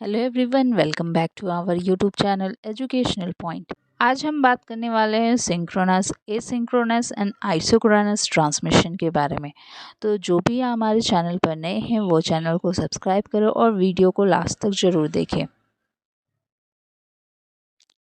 Hello everyone, welcome back to our YouTube channel educational point. आज हम बात करने वाले हैं synchronous, asynchronous and isochronous transmission के बारे में। तो जो भी हमारे चैनल पर नए हैं वो चैनल को सब्सक्राइब करो और वीडियो को लास्ट तक ज़रूर देखें।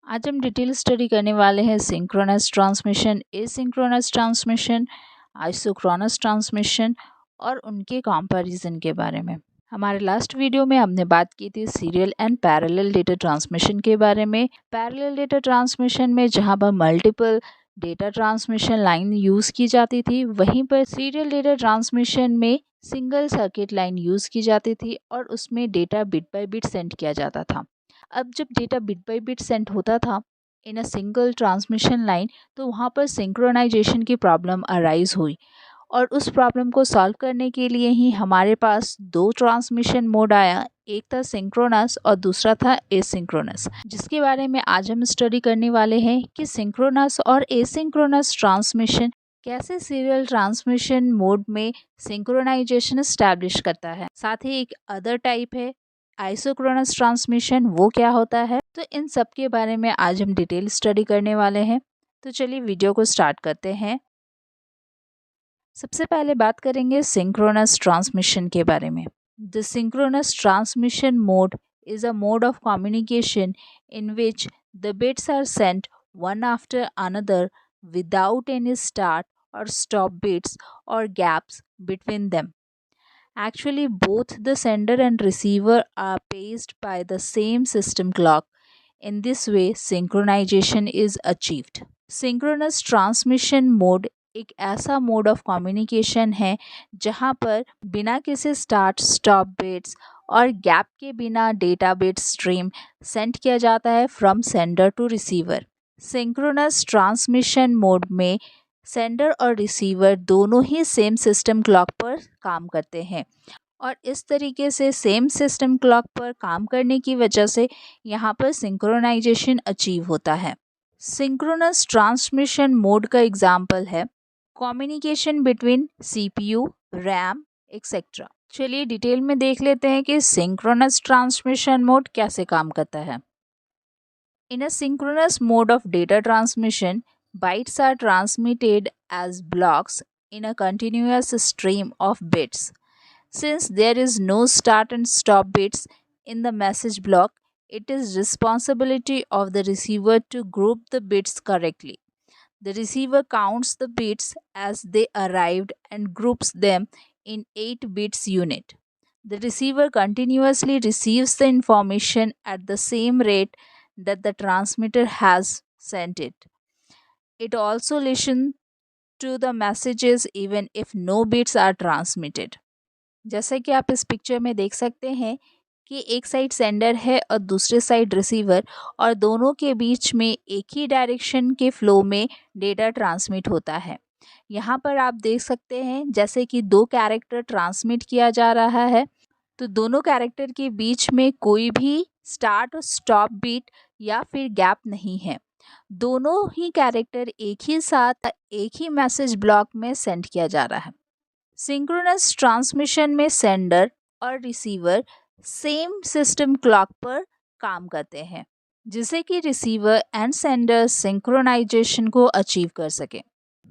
आज हम डिटेल स्टडी करने वाले हैं synchronous transmission, asynchronous transmission, isochronous transmission और उनके कंपैरिजन के बारे में। हमारे लास्ट वीडियो में हमने बात की थी serial and parallel data transmission के बारे में। पैरेलल डेटा ट्रांसमिशन में जहां पर multiple data transmission line use की जाती थी, वहीं पर सीरियल डेटा ट्रांसमिशन में सिंगल सर्किट लाइन यूज़ की जाती थी और उसमें data bit by bit send किया जाता था। अब जब data bit by bit send होता था इन अ सिंगल ट्रांसमिशन लाइन, तो वहाँ पर सिंक्रोनाइजेशन की प्रॉब्लम अराइज हुई और उस प्रॉब्लम को सॉल्व करने के लिए ही हमारे पास दो ट्रांसमिशन मोड आया। एक था सिंक्रोनस और दूसरा था एसिंक्रोनस, जिसके बारे में आज हम स्टडी करने वाले हैं कि सिंक्रोनस और एसिंक्रोनस ट्रांसमिशन कैसे सीरियल ट्रांसमिशन मोड में सिंक्रोनाइजेशन एस्टैब्लिश करता है। साथ ही एक अदर टाइप है आइसोक्रोनस ट्रांसमिशन, वो क्या होता है। तो इन सब के बारे में आज हम डिटेल स्टडी करने वाले हैं। तो चलिए वीडियो को स्टार्ट करते हैं। सबसे पहले बात करेंगे सिंक्रोनस ट्रांसमिशन के बारे में। The synchronous transmission mode is a mode of communication in which the bits are sent one after another without any start or stop bits or gaps between them. Actually, both the sender and receiver are paced by the same system clock. In this way, synchronization is achieved. Synchronous transmission mode एक ऐसा mode of communication है जहां पर बिना किसी start stop bits और gap के बिना डेटा बिट स्ट्रीम सेंड किया जाता है from sender to receiver. Synchronous transmission mode में सेंडर और रिसीवर दोनों ही सेम सिस्टम क्लॉक पर काम करते हैं और इस तरीके से सेम सिस्टम क्लॉक पर काम करने की वजह से यहाँ पर सिंक्रोनाइजेशन अचीव होता है। सिंक्रोनस ट्रांसमिशन मोड का एग्जाम्पल है communication between CPU, RAM etcetera. चलिए डिटेल में देख लेते हैं कि सिंक्रोनस ट्रांसमिशन मोड कैसे काम करता है। In asynchronous mode of data transmission, bytes are transmitted as blocks in a continuous stream of bits. Since there is no start and stop bits in the message block, it is responsibility of the receiver to group the bits correctly. The receiver counts the bits as they arrived and groups them in 8 bits unit. The receiver continuously receives the information at the same rate that the transmitter has sent it. It also listens to the messages even if no bits are transmitted. जैसे कि आप इस picture में देख सकते हैं कि एक साइड सेंडर है और दूसरे साइड रिसीवर, और दोनों के बीच में एक ही डायरेक्शन के फ्लो में डेटा ट्रांसमिट होता है। यहाँ पर आप देख सकते हैं जैसे कि दो कैरेक्टर ट्रांसमिट किया जा रहा है, तो दोनों कैरेक्टर के बीच में कोई भी स्टार्ट और स्टॉप बीट या फिर गैप नहीं है। दोनों ही कैरेक्टर एक ही साथ एक ही मैसेज ब्लॉक में सेंड किया जा रहा है। सिंक्रोनस ट्रांसमिशन में सेंडर और रिसीवर सेम सिस्टम क्लॉक पर काम करते हैं, जिससे कि रिसीवर एंड सेंडर सिंक्रोनाइजेशन को अचीव कर सके।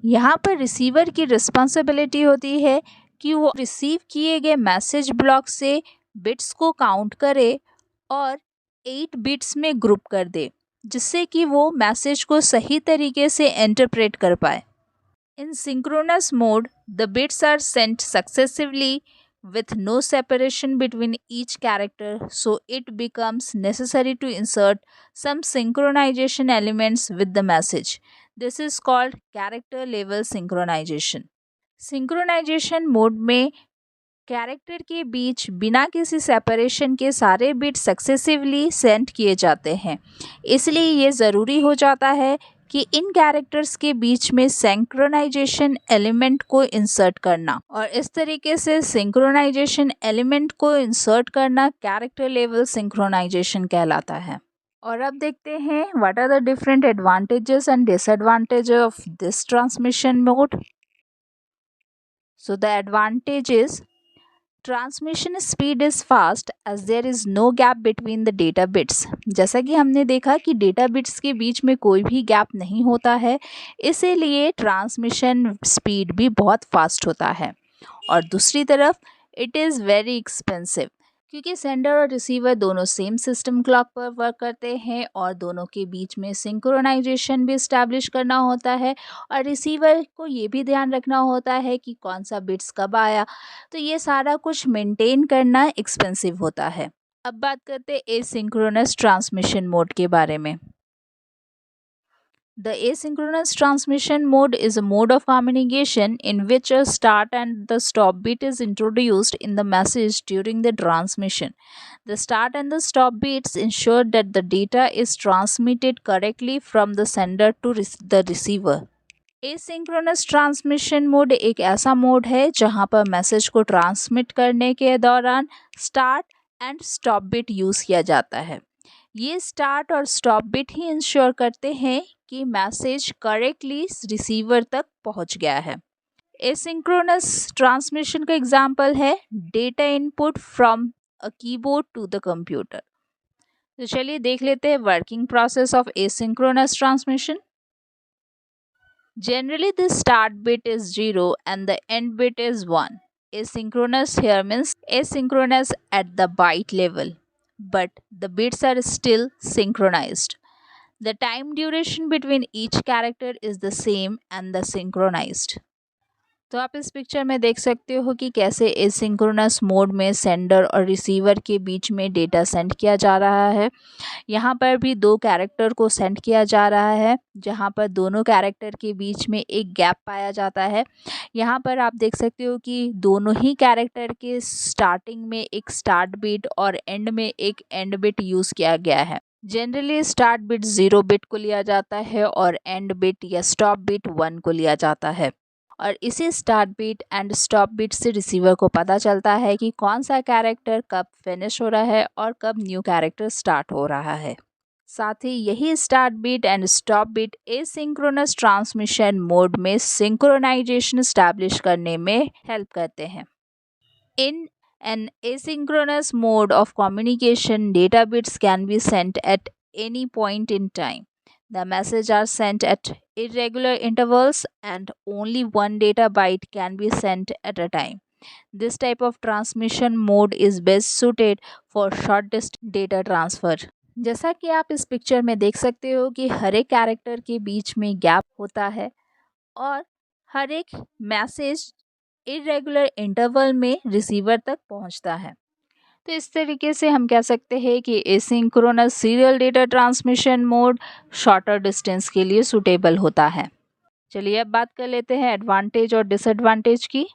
यहाँ पर रिसीवर की रिस्पॉन्सिबिलिटी होती है कि वो रिसीव किए गए मैसेज ब्लॉक से बिट्स को काउंट करे और 8 बिट्स में ग्रुप कर दे, जिससे कि वो मैसेज को सही तरीके से इंटरप्रेट कर पाए। In synchronous mode, the bits are sent successively with no separation between each character, so it becomes necessary to insert some synchronization elements with the message. This is called character level synchronization. Synchronization mode में character के बीच बिना किसी separation के सारे bit successively send किए जाते हैं। इसलिए ये ज़रूरी हो जाता है कि इन कैरेक्टर्स के बीच में सिंक्रोनाइजेशन एलिमेंट को इंसर्ट करना, और इस तरीके से सिंक्रोनाइजेशन एलिमेंट को इंसर्ट करना कैरेक्टर लेवल सिंक्रोनाइजेशन कहलाता है। और अब देखते हैं what are the different advantages and disadvantage of this transmission mode. So the advantages: transmission speed is fast as there is no gap between the data bits. जैसा कि हमने देखा कि डेटा बिट्स के बीच में कोई भी गैप नहीं होता है, इसीलिए ट्रांसमिशन स्पीड भी बहुत फास्ट होता है। और दूसरी तरफ इट इज़ वेरी एक्सपेंसिव, क्योंकि सेंडर और रिसीवर दोनों सेम सिस्टम क्लॉक पर वर्क करते हैं और दोनों के बीच में सिंक्रोनाइजेशन भी इस्टेब्लिश करना होता है, और रिसीवर को ये भी ध्यान रखना होता है कि कौन सा बिट्स कब आया। तो ये सारा कुछ मेंटेन करना एक्सपेंसिव होता है। अब बात करते हैं एसिंक्रोनस ट्रांसमिशन मोड के बारे में। The asynchronous transmission mode is a mode of communication in which a start and the stop bit is introduced in the message during the transmission. The start and the stop bits ensure that the data is transmitted correctly from the sender to the receiver. Asynchronous transmission mode एक ऐसा mode है जहां पर message को transmit करने के दौरान start and stop bit use किया जाता है। ये स्टार्ट और स्टॉप बिट ही इंश्योर करते हैं कि मैसेज करेक्टली रिसीवर तक पहुंच गया है। एसिंक्रोनस ट्रांसमिशन का एग्जांपल है data input from a keyboard to the computer. तो चलिए देख लेते हैं working process of asynchronous transmission. Generally, the start bit is 0 and the end bit is 1. Asynchronous here means asynchronous at the byte level, but the bits are still synchronized. The time duration between each character is the same and the synchronized. तो आप इस picture में देख सकते हो कि कैसे asynchronous mode में सेंडर और रिसीवर के बीच में डेटा सेंड किया जा रहा है। यहाँ पर भी दो कैरेक्टर को सेंड किया जा रहा है, जहाँ पर दोनों कैरेक्टर के बीच में एक गैप पाया जाता है। यहाँ पर आप देख सकते हो कि दोनों ही कैरेक्टर के स्टार्टिंग में एक स्टार्ट बिट और एंड में एक एंड बिट यूज़ किया गया है। जनरली स्टार्ट बिट 0 बिट को लिया जाता है और एंड बिट या स्टॉप बिट 1 को लिया जाता है, और इसी start bit and stop bit से रिसीवर को पता चलता है कि कौन सा कैरेक्टर कब फिनिश हो रहा है और कब न्यू कैरेक्टर स्टार्ट हो रहा है। साथ ही यही start bit and stop bit asynchronous transmission mode में सिंक्रोनाइजेशन स्टैब्लिश करने में हेल्प करते हैं। इन an asynchronous mode of communication, data bits can be sent at any point in time. The messages are sent at irregular intervals and only one data byte can be sent at a time. This type of transmission mode is best suited for short distance data transfer. जैसा कि आप इस picture में देख सकते हो कि हर एक कैरेक्टर के बीच में गैप होता है और हर एक मैसेज इरेगुलर इंटरवल में रिसीवर तक पहुंचता है। तो इस तरीके से हम कह सकते हैं कि asynchronous serial data transmission mode shorter distance के लिए सूटेबल होता है। चलिए अब बात कर लेते हैं एडवांटेज और डिसएडवांटेज की।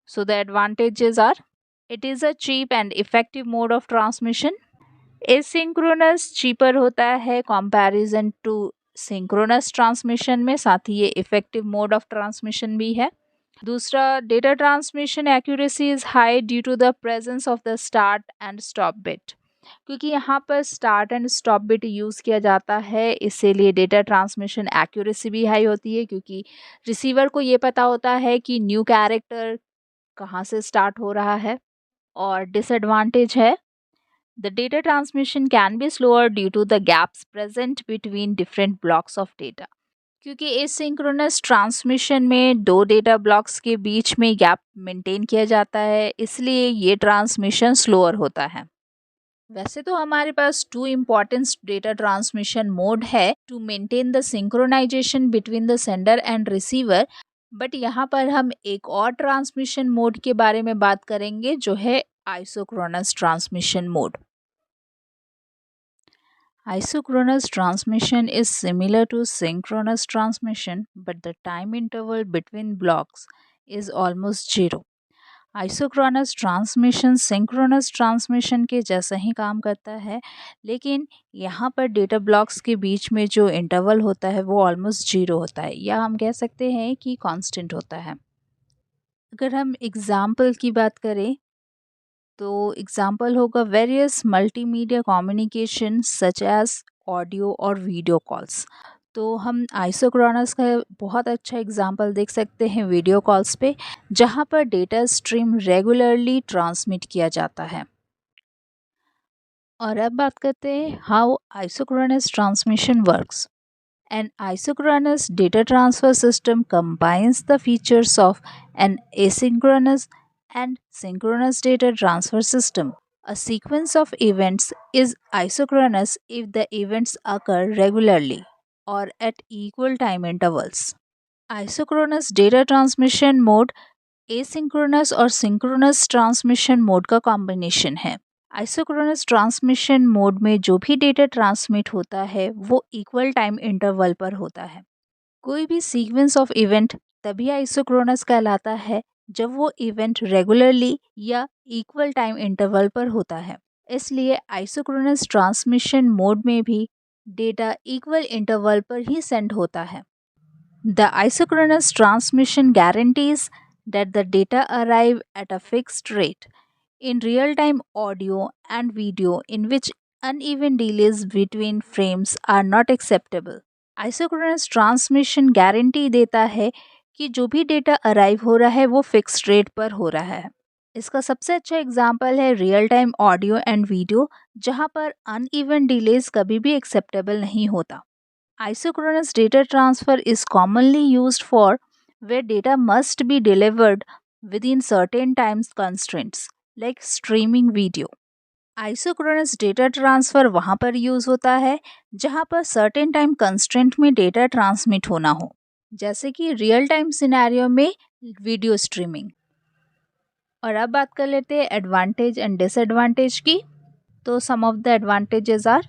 So the advantages are, it is a cheap and effective mode of transmission. Asynchronous cheaper होता है कंपैरिजन टू सिंक्रोनस ट्रांसमिशन में, साथ ही ये इफेक्टिव मोड ऑफ ट्रांसमिशन भी है। दूसरा, data transmission accuracy is high due to the presence of the start and stop bit, क्योंकि यहाँ पर start and stop bit use किया जाता है, इसीलिए डेटा ट्रांसमिशन एक्यूरेसी भी हाई होती है, क्योंकि रिसीवर को ये पता होता है कि न्यू कैरेक्टर कहाँ से स्टार्ट हो रहा है। और डिसएडवांटेज है, the data transmission can be slower due to the gaps present between different blocks of data, क्योंकि एसिंक्रोनस ट्रांसमिशन में दो डेटा ब्लॉक्स के बीच में गैप मेंटेन किया जाता है, इसलिए ये ट्रांसमिशन स्लोअर होता है। वैसे तो हमारे पास two important data transmission mode है to maintain the synchronization between the sender and receiver, but यहाँ पर हम एक और ट्रांसमिशन मोड के बारे में बात करेंगे जो है isochronous transmission mode. Isochronous transmission is similar to synchronous transmission, but the time interval between blocks is almost zero. Isochronous transmission synchronous transmission के जैसा ही काम करता है, लेकिन यहाँ पर डेटा ब्लॉक्स के बीच में जो इंटरवल होता है वो ऑलमोस्ट जीरो होता है, या हम कह सकते हैं कि कांस्टेंट होता है। अगर हम एग्जाम्पल की बात करें तो एग्जाम्पल होगा various multimedia communication such as audio और वीडियो कॉल्स। तो हम आइसोक्रोनस का बहुत अच्छा एग्जांपल देख सकते हैं वीडियो कॉल्स पे, जहां पर डेटा स्ट्रीम रेगुलरली ट्रांसमिट किया जाता है। और अब बात करते हैं how isochronous transmission works. An isochronous data transfer system combines the features of an asynchronous and synchronous data transfer system. A sequence of events is isochronous if the events occur regularly or at equal time intervals. Isochronous data transmission mode asynchronous और synchronous transmission mode का combination है। Isochronous transmission mode में जो भी data transmit होता है वो equal time interval पर होता है। कोई भी सीक्वेंस ऑफ इवेंट तभी आइसोक्रोनस कहलाता है जब वो इवेंट रेगुलरली या इक्वल टाइम इंटरवल पर होता है। इसलिए आइसोक्रोनस ट्रांसमिशन मोड में भी डेटा इक्वल इंटरवल पर ही सेंड होता है। The isochronous transmission guarantees that the data arrive at a fixed rate. In real time audio and video, in which uneven delays between frames are not acceptable. Isochronous transmission guarantee देता है कि जो भी data arrive हो रहा है वो fixed rate पर हो रहा है। इसका सबसे अच्छा एग्जाम्पल है real time audio and video, जहाँ पर अनइवन डिलेज कभी भी एक्सेप्टेबल नहीं होता। Isochronous data transfer is commonly used for where data must be delivered within certain time constraints, like streaming video. Isochronous data transfer वहाँ पर use होता है जहाँ पर certain time constraint में data transmit होना हो, जैसे कि real time scenario में video streaming। और अब बात कर लेते हैं advantage and disadvantage की। तो some of the advantages are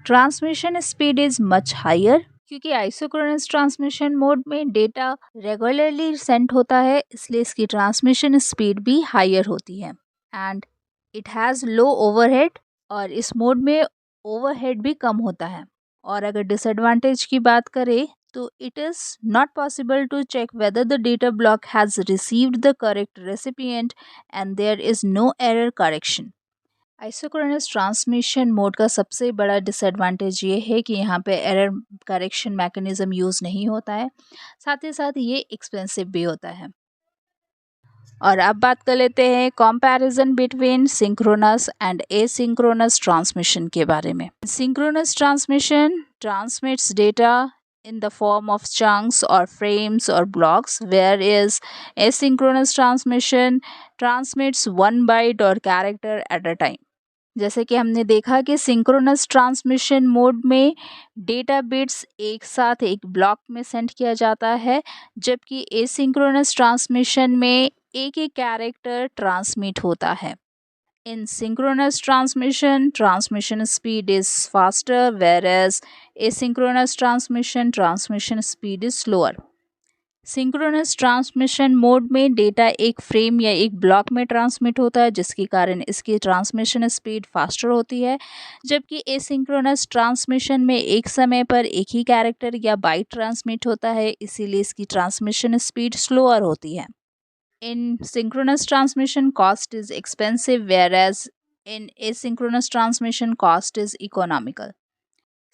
transmission speed is much higher, क्योंकि आइसोक्रोनस ट्रांसमिशन मोड में डेटा रेगुलरली सेंड होता है, इसलिए इसकी ट्रांसमिशन स्पीड भी हायर होती है। And it has low overhead, और इस मोड में ओवरहेड भी कम होता है। और अगर डिसएडवांटेज की बात करें तो it is not possible to check whether the data block has received the correct recipient and there is no error correction. Isochronous transmission mode का सबसे बड़ा डिसएडवांटेज ये है कि यहाँ पे एरर करेक्शन मैकेनिज्म यूज़ नहीं होता है, साथ ही साथ ये एक्सपेंसिव भी होता है। और अब बात कर लेते हैं comparison between synchronous and asynchronous transmission के बारे में। Synchronous transmission transmits data in the form of chunks or frames or blocks, whereas asynchronous transmission transmits one byte or character at a time. जैसे कि हमने देखा कि सिंक्रोनस ट्रांसमिशन मोड में data bits एक साथ एक ब्लॉक में सेंड किया जाता है, जबकि एसिंक्रोनस ट्रांसमिशन में एक एक कैरेक्टर ट्रांसमिट होता है। In synchronous transmission transmission speed is faster, whereas asynchronous transmission speed is slower. Synchronous transmission mode में डेटा एक फ्रेम या एक ब्लॉक में ट्रांसमिट होता है, जिसके कारण इसकी ट्रांसमिशन स्पीड फास्टर होती है, जबकि एसिंक्रोनस ट्रांसमिशन में एक समय पर एक ही कैरेक्टर या बाइट ट्रांसमिट होता है, इसीलिए इसकी ट्रांसमिशन स्पीड स्लोअर होती है। In synchronous transmission cost is expensive, whereas in asynchronous transmission cost is economical.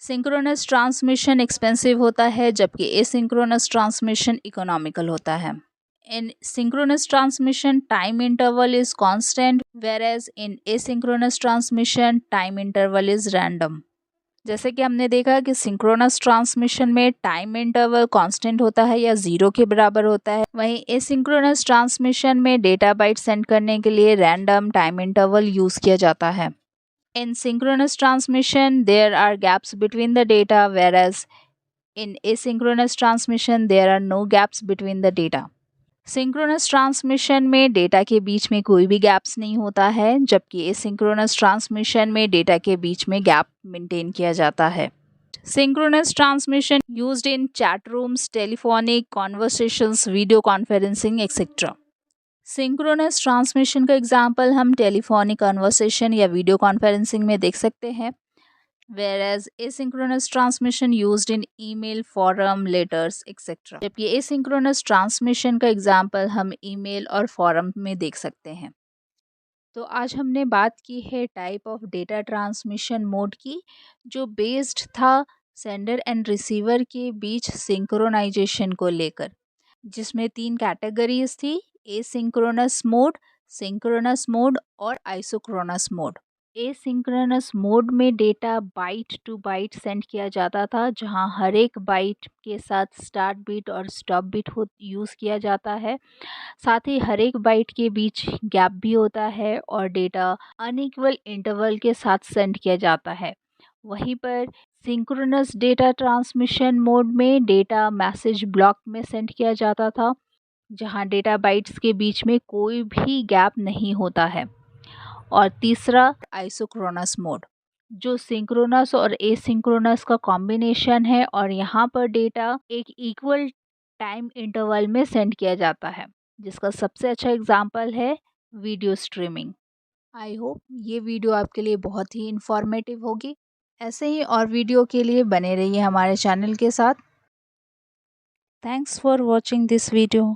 Synchronous transmission expensive होता है, जबकि एसिंक्रोनस ट्रांसमिशन इकोनॉमिकल होता है। In synchronous transmission time interval is constant, whereas in asynchronous transmission time interval is random. जैसे कि हमने देखा कि सिंक्रोनस ट्रांसमिशन में टाइम इंटरवल कांस्टेंट होता है या 0 के बराबर होता है, वहीं एसिंक्रोनस ट्रांसमिशन में डेटा बाइट सेंड करने के लिए रैंडम टाइम इंटरवल यूज़ किया जाता है। In synchronous transmission, there are gaps between the data, whereas in asynchronous transmission, there are no gaps between the data. Synchronous transmission में data के बीच में कोई भी गैप्स नहीं होता है, जबकि एसिंक्रोनस ट्रांसमिशन में डेटा के बीच में गैप मेंटेन किया जाता है। Synchronous transmission used in chat rooms, telephonic conversations, video conferencing etcetera. Synchronous transmission का एग्जाम्पल हम टेलीफोनिक कन्वर्सेशन या वीडियो कॉन्फ्रेंसिंग में देख सकते हैं, whereas asynchronous transmission used in email, forum, letters, etc. जबकि asynchronous transmission का एग्जाम्पल हम ईमेल और फोरम में देख सकते हैं। तो आज हमने बात की है type of data transmission mode की, जो बेस्ड था सेंडर एंड रिसीवर के बीच सिंक्रोनाइजेशन को लेकर, जिसमें 3 कैटेगरीज थी: एसिंक्रोनस मोड, सिंक्रोनस मोड और आइसोक्रोनस मोड। एसिंक्रोनस मोड में data byte to byte send किया जाता था, जहां हर एक बाइट के साथ स्टार्ट बिट और स्टॉप बिट यूज़ किया जाता है। साथ ही हर एक बाइट के बीच गैप भी होता है और डेटा अनइक्वल इंटरवल के साथ सेंड किया जाता है। वहीं पर सिंक्रोनस डेटा ट्रांसमिशन मोड में डेटा मैसेज ब्लॉक में सेंड किया जाता था, जहां डेटा बाइट्स के बीच में कोई भी गैप नहीं होता है। और तीसरा आइसोक्रोनस मोड, जो सिंक्रोनस और एसिंक्रोनस का कॉम्बिनेशन है और यहाँ पर डेटा एक इक्वल टाइम इंटरवल में सेंड किया जाता है, जिसका सबसे अच्छा एग्जांपल है वीडियो स्ट्रीमिंग। आई होप ये वीडियो आपके लिए बहुत ही इंफॉर्मेटिव होगी। ऐसे ही और वीडियो के लिए बने रहिए हमारे चैनल के साथ। Thanks for watching this video.